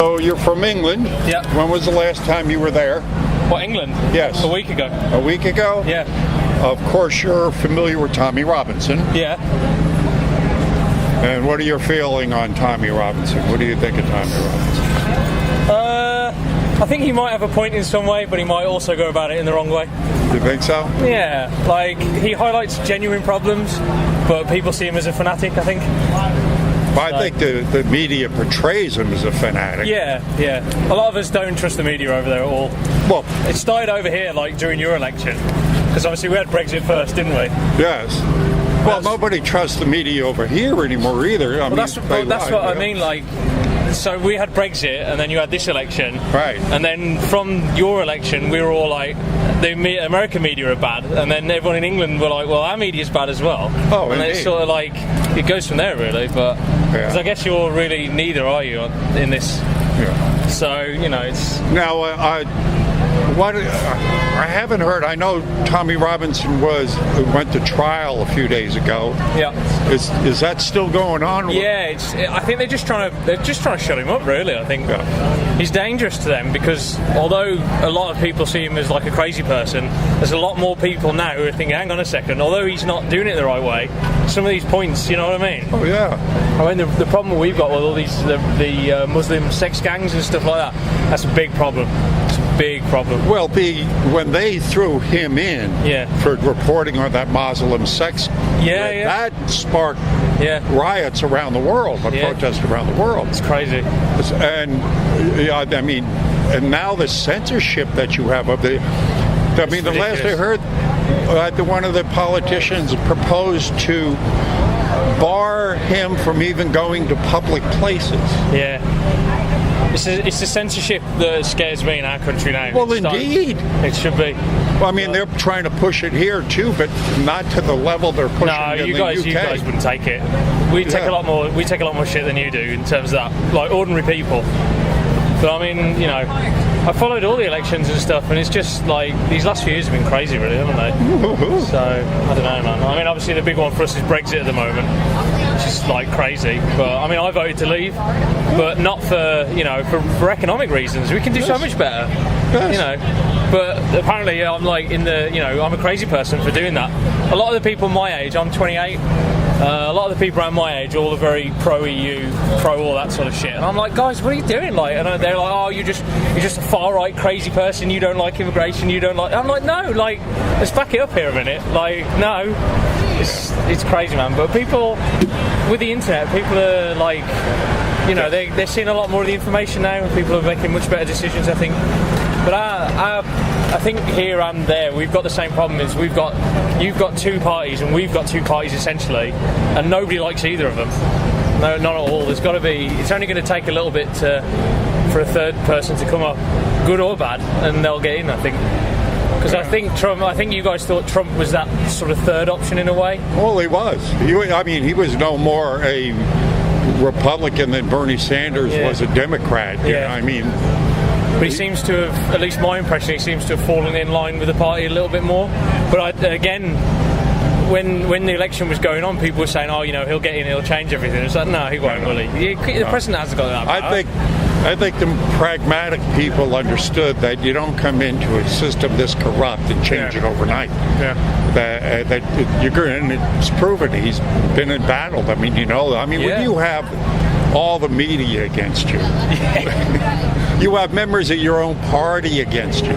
So you're from England. Yeah. When was the last time you were there? What, England? Yes. A week ago. A week ago? Yeah. Of course, you're familiar with Tommy Robinson. Yeah. And what are your feeling on Tommy Robinson? What do you think of Tommy Robinson? I think he might have a point in some way, but he might also go about it in the wrong way. You think so? Yeah, like he highlights genuine problems, but people see him as a fanatic, I think. Well, I think the media portrays him as a fanatic. Yeah. A lot of us don't trust the media over there at all. Well, it started over here, like during your election, because obviously we had Brexit first, didn't we? Yes. Well, nobody trusts the media over here anymore either. That's what I mean, like. So we had Brexit, and then you had this election. Right. And then from your election, we were all like, the American media are bad, and then everyone in England were like, well, our media's bad as well. Oh, and indeed. it's sort of like, it goes from there, really. But cause I guess you're really neither, are you, in this? Yeah. So, it's... Now, I haven't heard. I know Tommy Robinson went to trial a few days ago. Yeah. Is that still going on? Yeah, I think they're just trying to shut him up. Really, I think he's dangerous to them because although a lot of people see him as like a crazy person, there's a lot more people now who are thinking, hang on a second, although he's not doing it the right way, some of these points, you know what I mean? Oh yeah. I mean the problem we've got with all these the Muslim sex gangs and stuff like that's a big problem. It's a big problem. Well, when they threw him in for reporting on that Muslim sex, that sparked riots around the world, protests around the world. It's crazy. And I mean, and now the censorship that you have of the. I mean, the last I heard, one of the politicians proposed to bar him from even going to public places. Yeah. It's the censorship that scares me in our country now. Well, indeed. It should be. Well, I mean, they're trying to push it here too, but not to the level they're pushing it in the UK. You guys wouldn't take it. We take a lot more. We take a lot more shit than you do in terms of that, like ordinary people. But I mean, I followed all the elections and stuff, and it's just like these last few years have been crazy, really, haven't they? So I don't know, man. I mean, obviously the big one for us is Brexit at the moment, which is like crazy. But I mean, I voted to leave, but not for for economic reasons. We can do so much better, But apparently, I'm like I'm a crazy person for doing that. A lot of the people my age, I'm 28. A lot of the people around my age, all are very pro-EU, pro all that sort of shit. And I'm like, guys, what are you doing? Like, and they're like, oh, you're just a far-right crazy person. You don't like immigration. You don't like. I'm like, no, like, let's back it up here a minute. Like, no, it's crazy, man. But people with the internet, people are like, they're seeing a lot more of the information now, and people are making much better decisions, I think. But I think here and there we've got the same problem. Is you've got two parties and we've got two parties essentially, and nobody likes either of them. No, not at all. There's got to be. It's only going to take a little bit for a third person to come up, good or bad, and they'll get in. I think. Because I think you guys thought Trump was that sort of third option in a way. Well, he was. He was no more a Republican than Bernie Sanders was a Democrat. But he seems to have, at least my impression, he seems to have fallen in line with the party a little bit more. But when the election was going on, people were saying, oh, he'll get in, he'll change everything. It's like, no, he won't, will he? The president hasn't got that power. I think the pragmatic people understood that you don't come into a system this corrupt and change it overnight. Yeah. That you're going, and it's proven. He's been in battle. When you have all the media against you, you have members of your own party against you.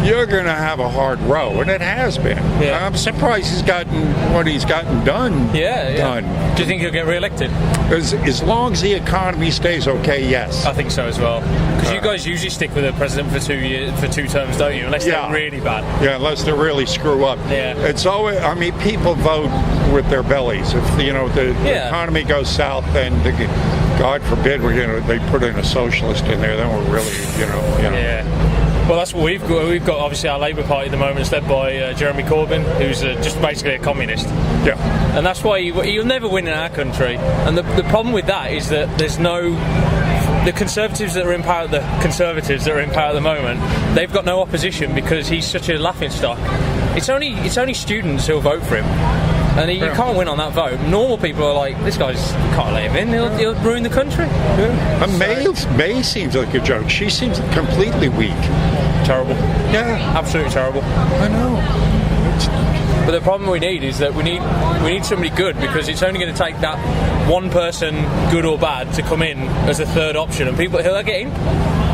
You're going to have a hard row, and it has been. Yeah. I'm surprised he's gotten what he's gotten done. Done. Do you think he'll get re-elected? As long as the economy stays okay, yes. I think so as well. Because you guys usually stick with a president for 2 years, for 2 terms, don't you? Unless they're really bad. Yeah, unless they really screw up. Yeah. It's always. People vote with their bellies. If the economy goes south, then God forbid they put in a socialist in there, then we're really Yeah. Well, that's what we've got. We've got obviously our Labour Party at the moment is led by Jeremy Corbyn, who's just basically a communist. Yeah. And that's why you'll never win in our country. And the problem with that is that there's no. The Conservatives that are in power, at the moment, they've got no opposition because he's such a laughingstock. It's only students who'll vote for him. And you can't win on that vote. Normal people are like, this guy's can't let him in. He'll ruin the country. Yeah. And May seems like a joke. She seems completely weak. Terrible. Yeah, Absolutely terrible. I know. But the problem we need is that we need somebody good, because it's only going to take that one person, good or bad, to come in as a third option, and he'll get in.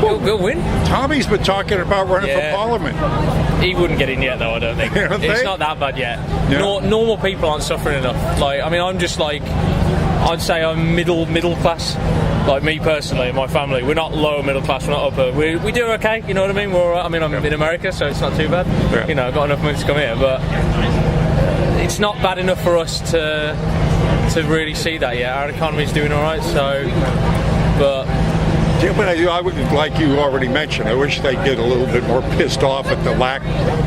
He'll win. Tommy's been talking about running for Parliament. He wouldn't get in yet, though. I don't think. It's not that bad yet. Yeah. Normal people aren't suffering enough. Like, I mean, I'm just like, I'd say I'm middle class. Like me personally, my family, we're not lower middle class, we're not upper. We do okay, you know what I mean? We're all right. I mean, I'm in America, so it's not too bad. Yeah. You know, I've got enough money to come here, but it's not bad enough for us to really see that yet. Our economy's doing all right, so, but. Yeah, but I would, like you already mentioned, I wish they'd get a little bit more pissed off at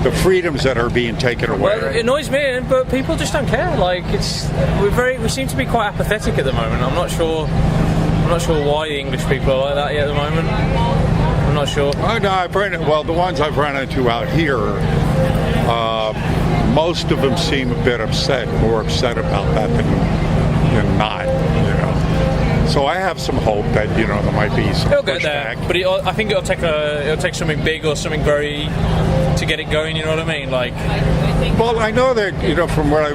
the freedoms that are being taken away. Well, it annoys me, but people just don't care. Like, we seem to be quite apathetic at the moment. I'm not sure why the English people are like that yet at the moment. I'm not sure. Oh, no, the ones I've run into out here, most of them seem a bit more upset about that than not, you know. So I have some hope that, you know, there might be some It'll get there, pushback. but I think it'll take something big or something very to get it going. You know what I mean? Like, well, I know that, you know, from what I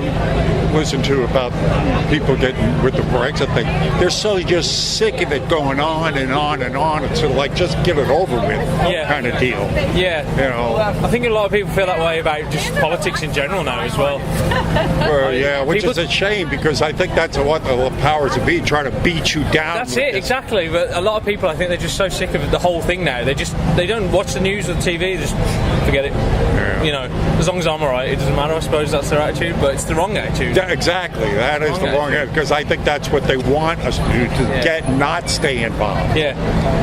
listened to about people getting with the Brexit thing, they're so just sick of it going on and on and on. It's sort of like, just get it over with kind of deal. Yeah. You know. I think a lot of people feel that way about just politics in general now as well. Yeah, which is a shame, because I think that's what the powers that be try to beat you down. That's it, exactly. But a lot of people, I think, they're just so sick of the whole thing now. They don't watch the news or the TV. They just forget it. Yeah. You know, as long as I'm alright, it doesn't matter. I suppose that's their attitude, but it's the wrong attitude. Yeah, exactly. That is the wrong attitude, because I think that's what they want us to do, not stay involved. Yeah.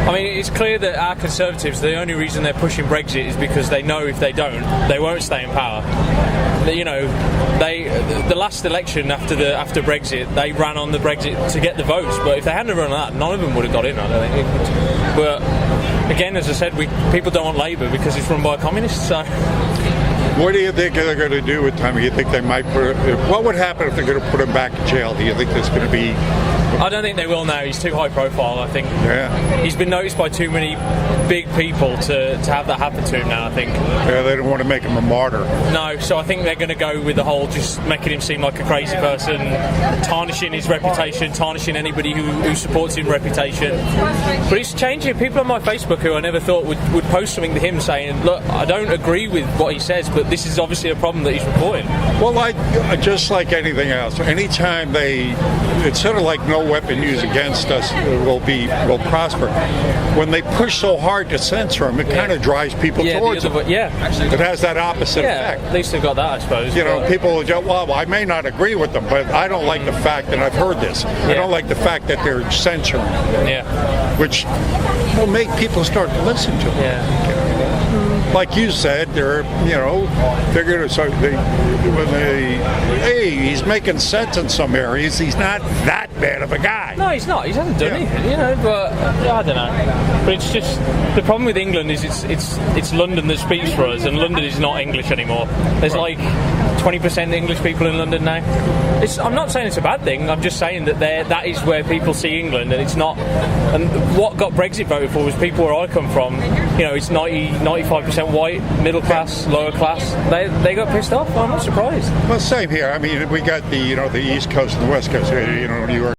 I mean, it's clear that our Conservatives, the only reason they're pushing Brexit is because they know if they don't, they won't stay in power. You know, the last election after Brexit, they ran on the Brexit to get the votes, but if they hadn't run that, none of them would have got in, I don't think. But again, as I said, people don't want Labour because it's run by communists, so. What do you think they're going to do with Tommy? You think they might what would happen if they're going to put him back in jail? Do you think there's going to be... I don't think they will now. He's too high profile, I think. Yeah. He's been noticed by too many big people to have that happen to him now, I think. Yeah, they don't want to make him a martyr. No, so I think they're going to go with the whole just making him seem like a crazy person, tarnishing his reputation, tarnishing anybody who supports his reputation. But it's changing. People on my Facebook who I never thought would post something to him saying, look, I don't agree with what he says, but this is obviously a problem that he's reporting. Well, just like anything else, anytime it's sort of like no weapon used against us will prosper. When they push so hard to censor him, it kind of drives people towards it. It has that opposite effect. At least they've got that, I suppose. You know, people will go, well, I may not agree with them, but I don't like the fact that I've heard this. I don't like the fact that they're censoring. Yeah. Which will make people start to listen to them. Yeah. Like you said, they're going to hey, he's making sense in some areas. He's not that bad of a guy. No, he's not. He hasn't done anything, you know. But I don't know. But it's just the problem with England is it's London that speaks for us, and London is not English anymore. There's like 20% English people in London now. I'm not saying it's a bad thing. I'm just saying that that is where people see England, and it's not. And what got Brexit voted for was people where I come from. You know, it's 95% white, middle class, lower class. They got pissed off. I'm not surprised. Well, same here. I mean, we got the East Coast and the West Coast. You know, New York.